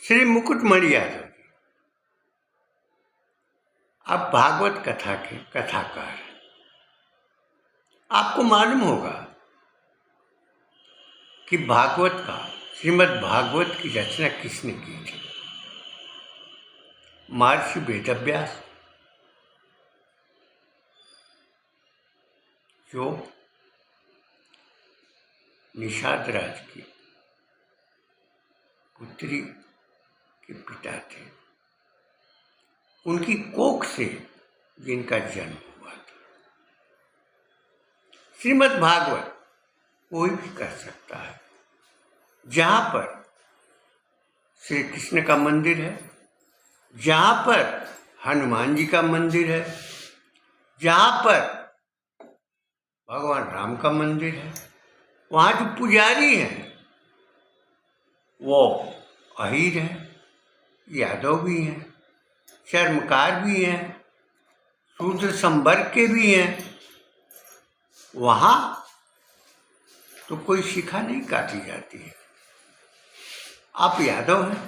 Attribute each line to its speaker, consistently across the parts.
Speaker 1: श्री मुकुटमणि यादव जी, आप भागवत कथा के कथाकार हैं। आपको मालूम होगा कि भागवत का श्रीमद् भागवत की रचना किसने की थी? महर्षि वेदव्यास, जो निषाद राज की पुत्री के पिता थे, उनकी कोख से जिनका जन्म हुआ था। श्रीमद् भागवत कोई भी कर सकता है। जहाँ पर श्री कृष्ण का मंदिर है, जहाँ पर हनुमान जी का मंदिर है, जहाँ पर भगवान राम का मंदिर है, वहाँ जो पुजारी हैं वो अहीर हैं, यादव भी हैं, चर्मकार भी हैं, शूद्र संवर्ग के भी हैं। वहाँ तो कोई शिखा नहीं काटी जाती है। आप यादव हैं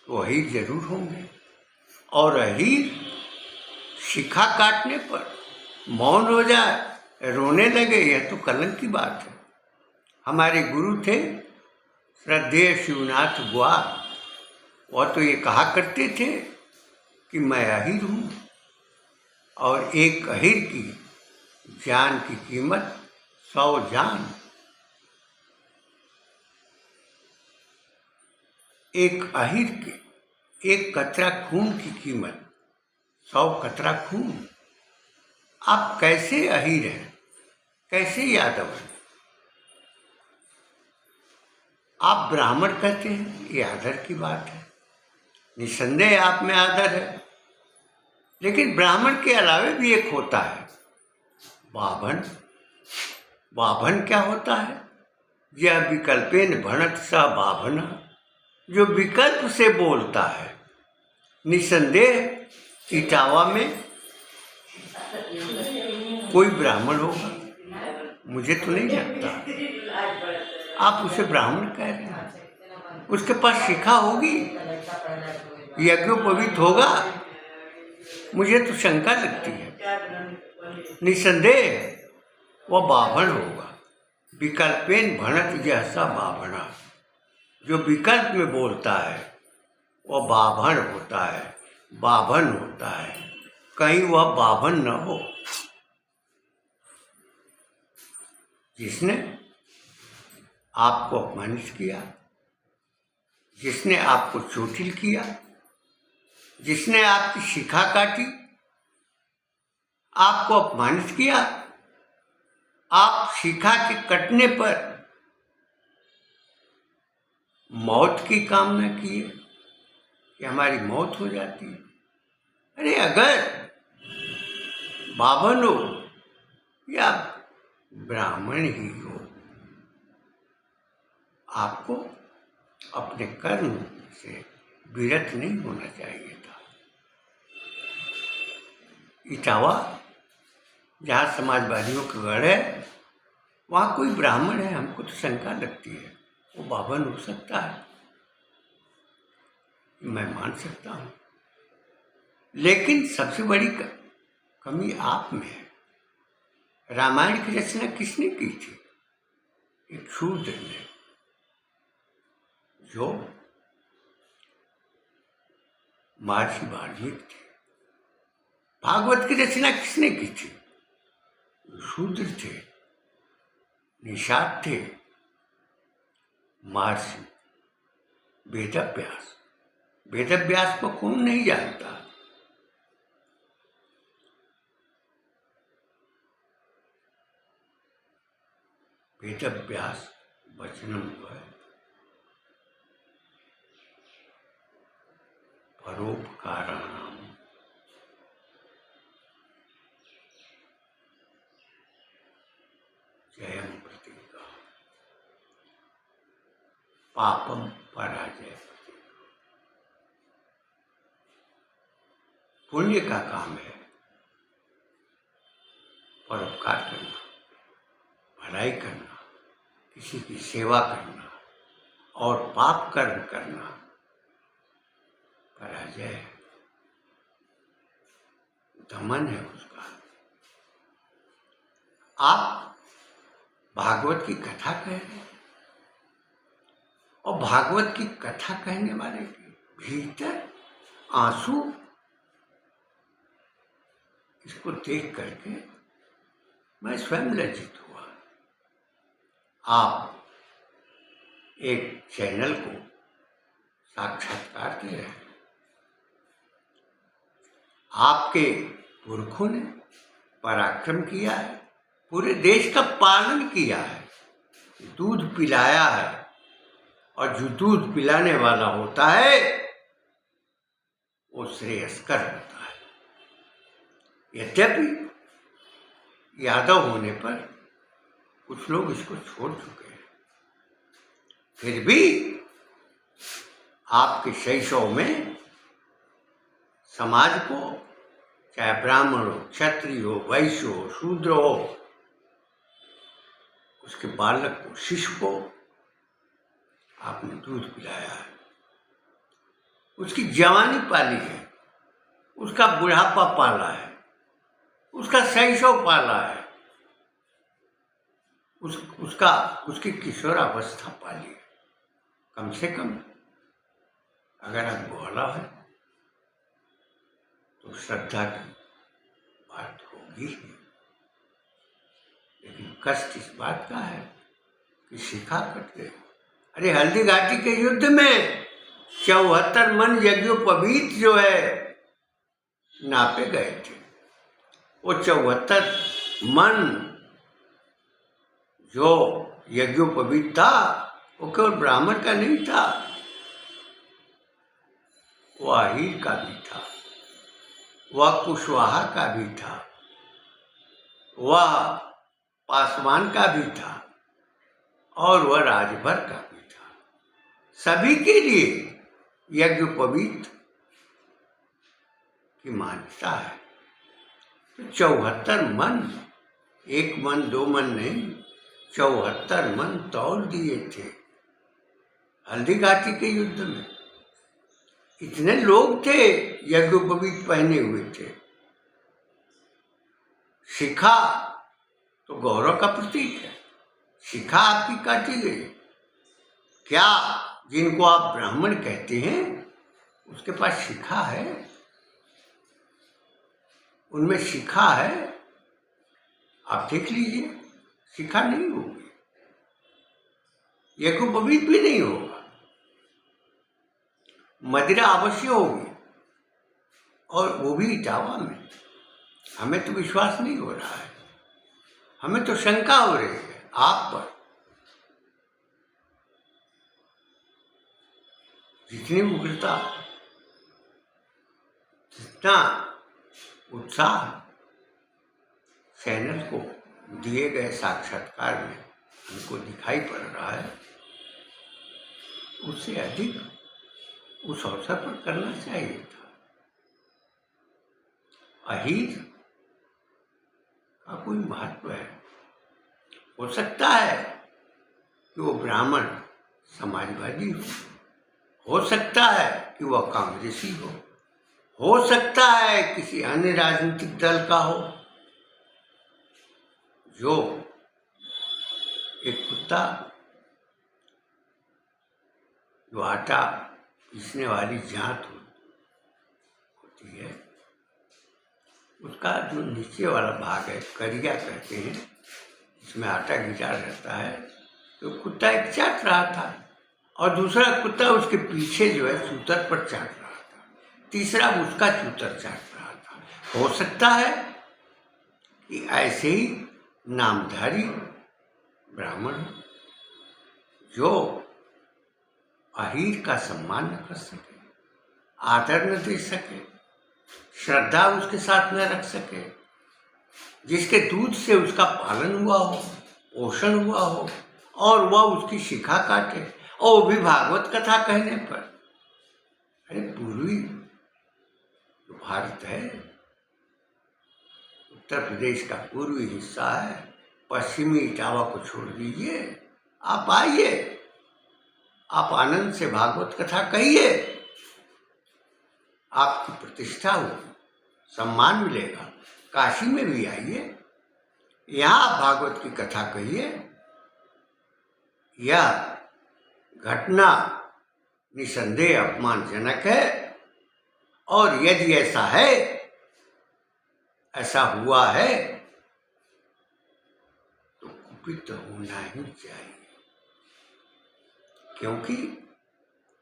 Speaker 1: तो अहीर जरूर होंगे, और अहीर शिखा काटने पर मौन हो जाए, रोने लगे, यह तो कलंक की बात है। हमारे गुरु थे श्रद्धेय शिवनाथ ग्वार, वह तो ये कहा करते थे कि मैं अहीर हूँ, और एक अहीर की जान की कीमत 100 जान। एक अहीर के एक कतरा खून की कीमत 100 कतरा खून। आप कैसे अहीर हैं, कैसे यादव हैं? आप ब्राह्मण कहते हैं, ये आदर की बात है, निसंदेह आप में आदर है। लेकिन ब्राह्मण के अलावे भी एक होता है बाभन। बाभन क्या होता है? यह विकल्पेन भणत सा बाभन, जो विकल्प से बोलता है। निसंदेह इटावा में कोई ब्राह्मण होगा, मुझे तो नहीं लगता। आप उसे ब्राह्मण कह रहे हैं, उसके पास शिखा होगी, यज्ञोपवीत होगा, मुझे तो शंका लगती है। निसंदेह वह बाभन होगा। विकल्पेन भणत जैसा बाभना, जो विकल्प में बोलता है वह बाभन होता है, बाभन होता है। कहीं वह बाभन न हो जिसने आपको अपमानित किया, जिसने आपको चोटिल किया, जिसने आपकी शिखा काटी, आपको अपमानित किया। आप शिखा के कटने पर मौत की कामना किए कि हमारी मौत हो जाती है। अरे अगर बाभन हो या ब्राह्मण ही हो, आपको अपने कर्म से विरत नहीं होना चाहिए था। इटावा जहाँ समाजवादियों का गढ़ है, वहाँ कोई ब्राह्मण है, हमको तो शंका लगती है। वो बाभन हो सकता है, मैं मान सकता हूँ, लेकिन सबसे बड़ी कमी आप में है। रामायण की रचना किसने की थी? एक शूद्र ने, जो महर्षि वाल्मीकि थे। भागवत की रचना किसने की थी? शूद्र थे, निषाद थे, महर्षि वेदव्यास। वेदव्यास को कौन नहीं जानता? वेदव्यास वचनम परोपकाराणाम जयम प्रतीका, पापम पराजय प्रतीका। पुण्य का काम है परोपकार करना, भलाई करना, किसी की सेवा करना, और पाप कर्म करना पराजय है, दमन है उसका। आप भागवत की कथा कह रहे हैं और भागवत की कथा कहने वाले के भीतर आंसू, इसको देख करके मैं स्वयं लज्जित हुआ। आप एक चैनल को साक्षात्कार दे रहे हैं, आपके पुरखों ने पराक्रम किया है, पूरे देश का पालन किया है, दूध पिलाया है, और जो दूध पिलाने वाला होता है वो श्रेयस्कर होता है। यद्यपि यादव होने पर कुछ लोग इसको छोड़ चुके हैं, फिर भी आपके शैशव में समाज को, चाहे ब्राह्मण हो, क्षत्रिय हो, वैश्य हो, शूद्र हो, उसके बालक को, शिशु को आपने दूध पिलाया है, उसकी जवानी पाली है, उसका बुढ़ापा पाला है, उसका शैशव पाला है, उसकी किशोरावस्था पाली है। कम से कम अगर आप बोला है तो श्रद्धा की बात होगी ही। लेकिन कष्ट इस बात का है कि शिखा कट गई। अरे हल्दी घाटी के युद्ध में 74 मन यज्ञोपवीत जो है नापे गए थे। वो 74 मन जो यज्ञोपवीत था वो केवल ब्राह्मण का नहीं था, वह अहीर का भी था, वह कुशवाहा का भी था, वह पासवान का भी था, और वह राजभर का भी था। सभी के लिए यज्ञोपवीत की मान्यता है। तो 74 मन, 1 मन 2 मन नहीं, 74 मन तौल दिए थे हल्दी घाटी के युद्ध में। इतने लोग थे, यज्ञोपवीत पहने हुए थे। शिखा तो गौरव का प्रतीक है, शिखा आपकी काटी गई। क्या जिनको आप ब्राह्मण कहते हैं उसके पास शिखा है? उनमें शिखा है? आप देख लीजिए, शिखा नहीं होगी, यज्ञोपवीत भी नहीं होगा। मदिरा अवश्य होगी, और वो भी इटावा में। हमें तो विश्वास नहीं हो रहा है, हमें तो शंका हो रही है आप पर। जितनी उग्रता, जितना उत्साह चैनल को दिए गए साक्षात्कार में हमको दिखाई पड़ रहा है, उससे अधिक उस अवसर पर करना चाहिए था। अहीर का कोई महत्व है? हो सकता है कि वो ब्राह्मण समाजवादी हो सकता है कि वह कांग्रेसी हो सकता है किसी अन्य राजनीतिक दल का हो। जो एक कुत्ता जो आटा पीसने वाली जात होती है, उसका जो नीचे वाला भाग है, करिया कहते हैं, जिसमें आटा गिरा रहता है, तो कुत्ता एक चाट रहा था, और दूसरा कुत्ता उसके पीछे जो है चूतर पर चाट रहा था, तीसरा उसका चूतर चाट रहा था। हो सकता है कि ऐसे ही नामधारी ब्राह्मण जो अहीर का सम्मान न कर सके, आदर न दे सके, श्रद्धा उसके साथ न रख सके, जिसके दूध से उसका पालन हुआ हो, पोषण हुआ हो, और वह उसकी शिखा काटे, और वो भी भागवत कथा कहने पर। अरे पूर्वी जो भारत है, उत्तर प्रदेश का पूर्वी हिस्सा है, पश्चिमी इटावा को छोड़ दीजिए, आप आइए आप आनंद से भागवत कथा कहिए, आपकी प्रतिष्ठा होगी, सम्मान मिलेगा। काशी में भी आइए, यहाँ आप भागवत की कथा कहिए। यह घटना निसंदेह अपमानजनक है, और यदि ऐसा है, ऐसा हुआ है, तो कुपित होना ही चाहिए, क्योंकि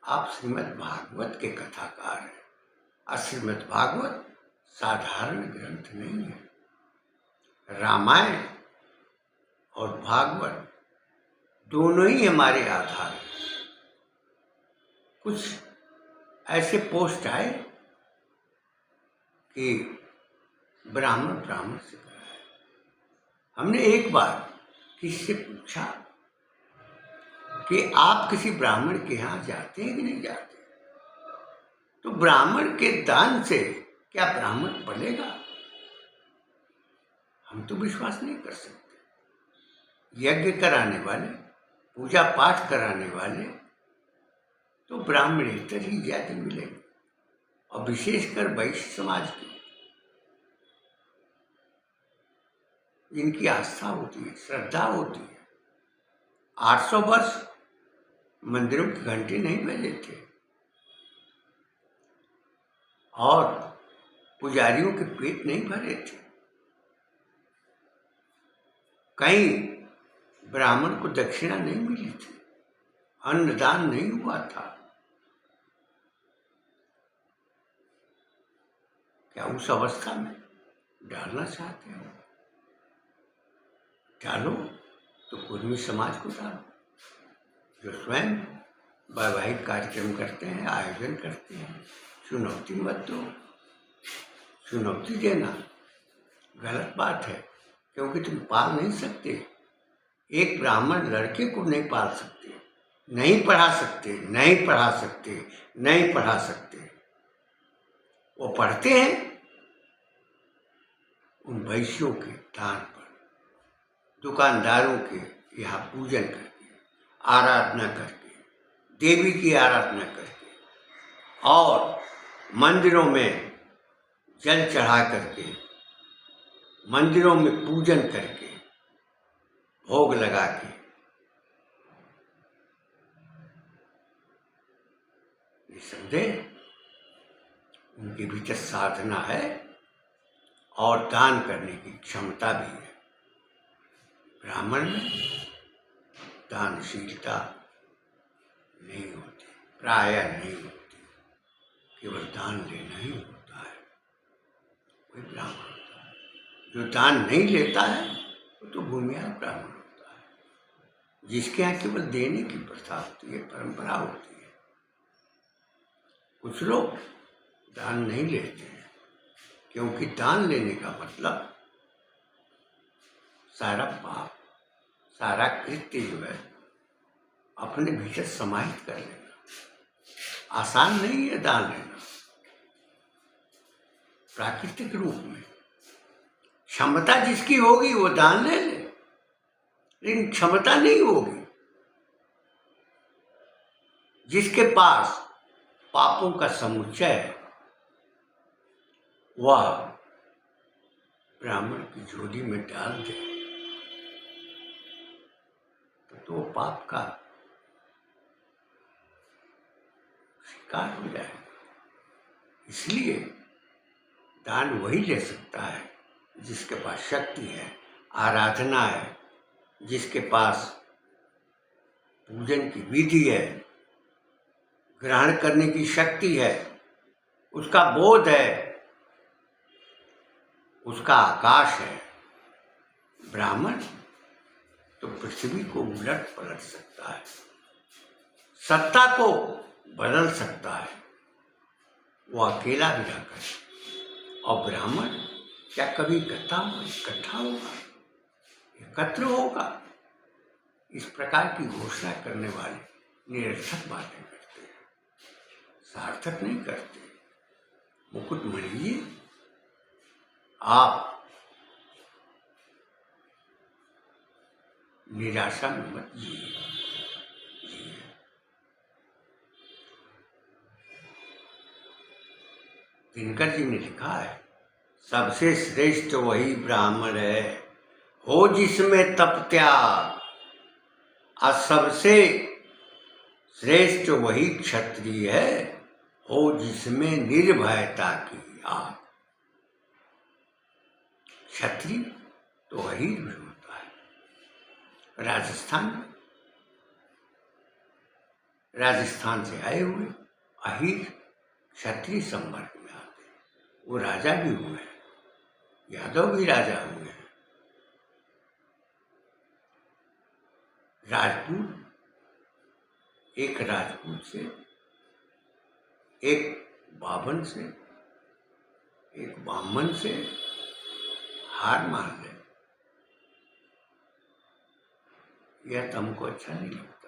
Speaker 1: आप श्रीमद् भागवत के कथाकार हैं। और श्रीमद् भागवत साधारण ग्रंथ नहीं है। रामायण और भागवत दोनों ही हमारे आधार हैं। कुछ ऐसे पोस्ट आए कि ब्राह्मण से करा है। हमने एक बार किसी से पूछा कि आप किसी ब्राह्मण के यहाँ जाते हैं कि नहीं जाते, तो ब्राह्मण के दान से क्या ब्राह्मण पलेगा? हम तो विश्वास नहीं कर सकते। यज्ञ कराने वाले, पूजा पाठ कराने वाले तो ब्राह्मणेतर ही ज्यादा मिलेंगे, और विशेषकर वैश्य समाज की, जिनकी आस्था होती है, श्रद्धा होती है। 800 वर्ष मंदिरों की घंटी नहीं बजे थे, और पुजारियों के पेट नहीं भरे थे। कहीं ब्राह्मण को दक्षिणा नहीं मिली थी, अन्नदान नहीं हुआ था। क्या उस अवस्था में डालना चाहते हो? डालो तो कुर्मी समाज को डालो, जो स्वयं वैवाहिक कार्यक्रम करते हैं, आयोजन करते हैं। चुनौती मत दो। चुनौती देना गलत बात है, क्योंकि तुम पाल नहीं सकते। एक ब्राह्मण लड़के को नहीं पाल सकते, नहीं पढ़ा सकते, नहीं पढ़ा सकते, नहीं पढ़ा सकते। वो पढ़ते हैं उन वैश्यों के दान पर, दुकानदारों के यहाँ पूजन करके, आराधना करके, देवी की आराधना करके, और मंदिरों में जल चढ़ा करके, मंदिरों में पूजन करके, भोग लगा के। निसंदेह उनके भीतर साधना है और दान करने की क्षमता भी है। ब्राह्मण में दानशीलता नहीं होती, प्रायः नहीं होती, केवल दान लेना ही होता है। कोई ब्राह्मण होता है जो दान नहीं लेता है, वो तो भूमिहार ब्राह्मण होता है, जिसके यहाँ केवल देने की प्रथा होती है, परंपरा होती है। कुछ लोग दान नहीं लेते हैं, क्योंकि दान लेने का मतलब सारा पाप, सारा कृत्य जो है अपने भीतर समाहित कर लेना। आसान नहीं है दान लेना। प्राकृतिक रूप में क्षमता जिसकी होगी वो दान ले ले, लेकिन क्षमता नहीं होगी जिसके पास पापों का समुच्चय है, वह ब्राह्मण की झोली में डाल दे तो पाप का शिकार हो जाएगा। इसलिए दान वही ले सकता है जिसके पास शक्ति है, आराधना है, जिसके पास पूजन की विधि है, ग्रहण करने की शक्ति है, उसका बोध है, उसका आकाश है। ब्राह्मण तो पृथ्वी को उलट पलट सकता है, सत्ता को बदल सकता है, वो अकेला भी रहकर। और ब्राह्मण क्या कभी इकट्ठा होगा, एकत्र होगा? इस प्रकार की घोषणा करने वाले निरर्थक बातें करते हैं, सार्थक नहीं करते। मुकुटमणि जी, आप निराशा में मत जिए। दिनकर जी ने लिखा है, सबसे श्रेष्ठ वही ब्राह्मण है हो जिसमें तप त्याग, और सबसे श्रेष्ठ वही क्षत्रिय है हो जिसमें निर्भयता की आग। क्षत्रिय तो अहीर भी होता है। राजस्थान से आए हुए अहीर क्षत्रिय संपर्क में आते हैं। वो राजा भी हुए हैं, यादव भी राजा हुए हैं। राजपूत, एक राजपूत से, एक बावन से, एक ब्राह्मण से हार मान ले, यह तो हमको अच्छा नहीं लगता।